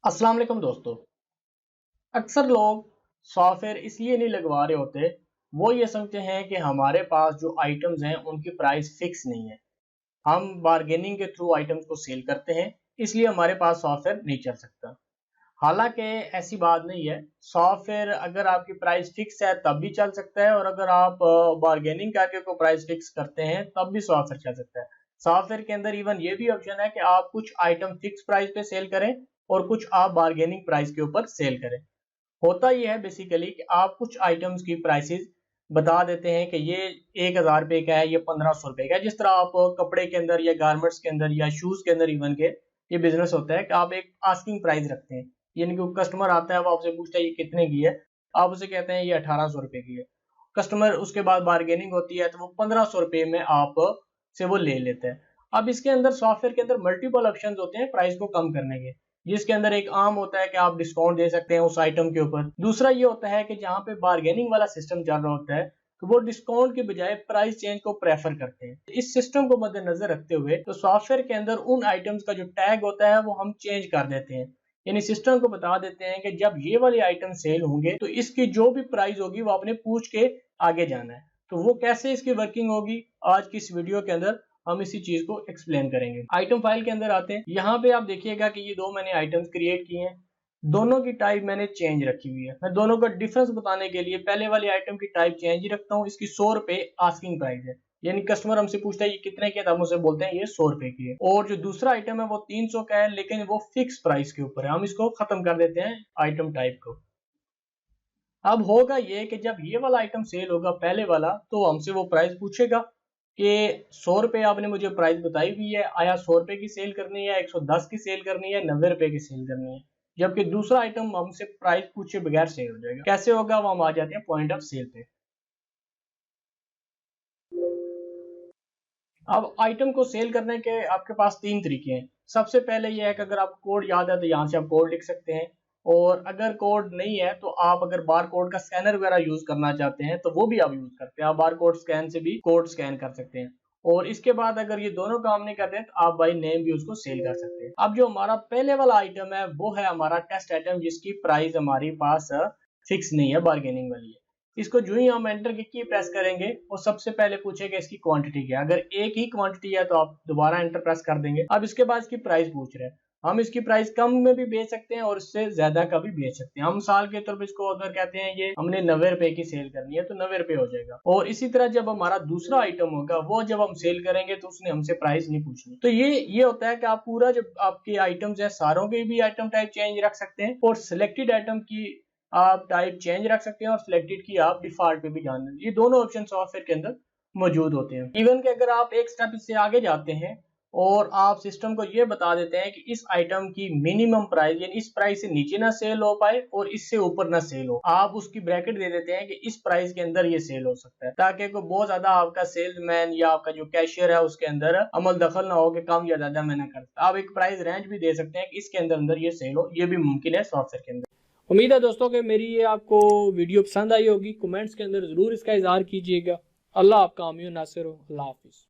अस्सलाम वालेकुम दोस्तों। अक्सर लोग सॉफ्टवेयर इसलिए नहीं लगवा रहे होते, वो ये समझते हैं कि हमारे पास जो आइटम्स हैं उनकी प्राइस फिक्स नहीं है। हम बार्गेनिंग के थ्रू आइटम्स को सेल करते हैं, इसलिए हमारे पास सॉफ्टवेयर नहीं चल सकता। हालांकि ऐसी बात नहीं है। सॉफ्टवेयर अगर आपकी प्राइस फिक्स है तब भी चल सकता है, और अगर आप बार्गेनिंग करके को प्राइस फिक्स करते हैं तब भी सॉफ्टवेयर चल सकता है। सॉफ्टवेयर के अंदर इवन ये भी ऑप्शन है कि आप कुछ आइटम फिक्स प्राइस पे सेल करें और कुछ आप बार्गेनिंग प्राइस के ऊपर सेल करें। होता ये है बेसिकली कि आप कुछ आइटम्स की प्राइसेस बता देते हैं कि ये 1,000 रुपये का है, ये 1,500 रुपये का है। जिस तरह आप कपड़े के अंदर या गारमेंट्स के अंदर या शूज के अंदर इवन के ये बिजनेस होता है कि आप एक आस्किंग प्राइस रखते हैं, यानी कि कस्टमर आता है, वो आपसे पूछता है ये कितने की है, आप उसे कहते हैं ये 1,800 रुपये की है। कस्टमर उसके बाद बार्गेनिंग होती है तो वो 1,500 रुपये में आप से वो ले लेते हैं। अब इसके अंदर सॉफ्टवेयर के अंदर मल्टीपल ऑप्शन होते हैं प्राइस को कम करने के, जिसके अंदर एक आम होता है कि आप डिस्काउंट दे सकते हैं उस आइटम के ऊपर। दूसरा ये होता है कि जहाँ पे बार्गेनिंग वाला सिस्टम चल रहा होता है तो वो डिस्काउंट के बजाय प्राइस चेंज को प्रेफर करते हैं। इस सिस्टम को मद्देनजर रखते हुए तो सॉफ्टवेयर के अंदर उन आइटम्स का जो टैग होता है वो हम चेंज कर देते हैं, यानी सिस्टम को बता देते हैं कि जब ये वाले आइटम सेल होंगे तो इसकी जो भी प्राइस होगी वो आपने पूछ के आगे जाना है। तो वो कैसे इसकी वर्किंग होगी, आज की इस वीडियो के अंदर हम इसी चीज को एक्सप्लेन करेंगे। आइटम फाइल के अंदर आते हैं। यहाँ पे आप देखिएगा कि ये दो मैंने आइटम्स क्रिएट किए हैं, दोनों की टाइप मैंने चेंज रखी हुई है। मैं दोनों का डिफरेंस बताने के लिए पहले वाले आइटम की टाइप चेंज ही रखता हूँ। इसकी 100 रुपए आस्किंग प्राइस है, यानी कस्टमर हमसे पूछता है ये कितने की है, हम उसे बोलते हैं ये 100 रुपए की है। और जो दूसरा आइटम है वो 300 का है, लेकिन वो फिक्स प्राइस के ऊपर है, हम इसको खत्म कर देते हैं आइटम टाइप को। अब होगा ये कि जब ये वाला आइटम सेल होगा पहले वाला, तो हमसे वो प्राइस पूछेगा कि 100 रुपये आपने मुझे प्राइस बताई हुई है, आया 100 रुपये की सेल करनी है, 110 की सेल करनी है, 90 रुपए की सेल करनी है। जबकि दूसरा आइटम हमसे प्राइस पूछे बगैर सेल हो जाएगा। कैसे होगा वो हम आ जाते हैं पॉइंट ऑफ सेल पे। अब आइटम को सेल करने के आपके पास तीन तरीके हैं। सबसे पहले ये है कि अगर आपको कोड याद है तो यहाँ से आप कोड लिख सकते हैं, और अगर कोड नहीं है तो आप अगर बार कोड का स्कैनर वगैरह यूज करना चाहते हैं तो वो भी आप यूज करते हैं, आप बार कोड स्कैन से भी कोड स्कैन कर सकते हैं। और इसके बाद अगर ये दोनों काम नहीं करते तो आप बाई नेम भी उसको सेल कर सकते हैं। अब जो हमारा पहले वाला आइटम है वो है हमारा टेस्ट आइटम, जिसकी प्राइस हमारे पास फिक्स नहीं है, बार्गेनिंग वाली है। इसको जो ही हम एंटर की प्रेस करेंगे वो सबसे पहले पूछेगा इसकी क्वांटिटी क्या है। अगर एक ही क्वांटिटी है तो आप दोबारा एंटर प्रेस कर देंगे। अब इसके बाद इसकी प्राइस पूछ रहे हैं, हम इसकी प्राइस कम में भी बेच सकते हैं और इससे ज्यादा का भी बेच सकते हैं। हम साल के तौर पर इसको अगर कहते हैं ये हमने 90 रुपए की सेल करनी है तो 90 रुपए हो जाएगा। और इसी तरह जब हमारा दूसरा आइटम होगा वो जब हम सेल करेंगे तो उसने हमसे प्राइस नहीं पूछनी। तो ये होता है कि आप पूरा जब आपके आइटम्स है सारों के भी आइटम टाइप चेंज रख सकते हैं, और सिलेक्टेड आइटम की आप टाइप चेंज रख सकते हैं, और सिलेक्टेड की आप डिफॉल्ट पे भी जान दें। ये दोनों ऑप्शन सॉफ्टवेयर के अंदर मौजूद होते हैं। इवन कि अगर आप एक स्टेप इससे आगे जाते हैं और आप सिस्टम को ये बता देते हैं कि इस आइटम की मिनिमम प्राइस यानी इस प्राइस से नीचे ना सेल हो पाए और इससे ऊपर ना सेल हो, आप उसकी ब्रैकेट दे देते हैं कि इस प्राइस के अंदर ये सेल हो सकता है, ताकि कोई बहुत ज्यादा आपका सेल्समैन या आपका जो कैशियर है उसके अंदर अमल दखल ना हो कि कम या ज्यादा मैं ना करता। आप एक प्राइस रेंज भी दे सकते हैं कि इसके अंदर अंदर ये सेल हो, ये भी मुमकिन है सॉफ्टवेयर के अंदर। उम्मीद है दोस्तों कि मेरी ये आपको वीडियो पसंद आई होगी। कमेंट्स के अंदर ज़रूर इसका इजहार कीजिएगा। अल्लाह आपका आमीन नासिर हो। अल्लाह हाफिज़।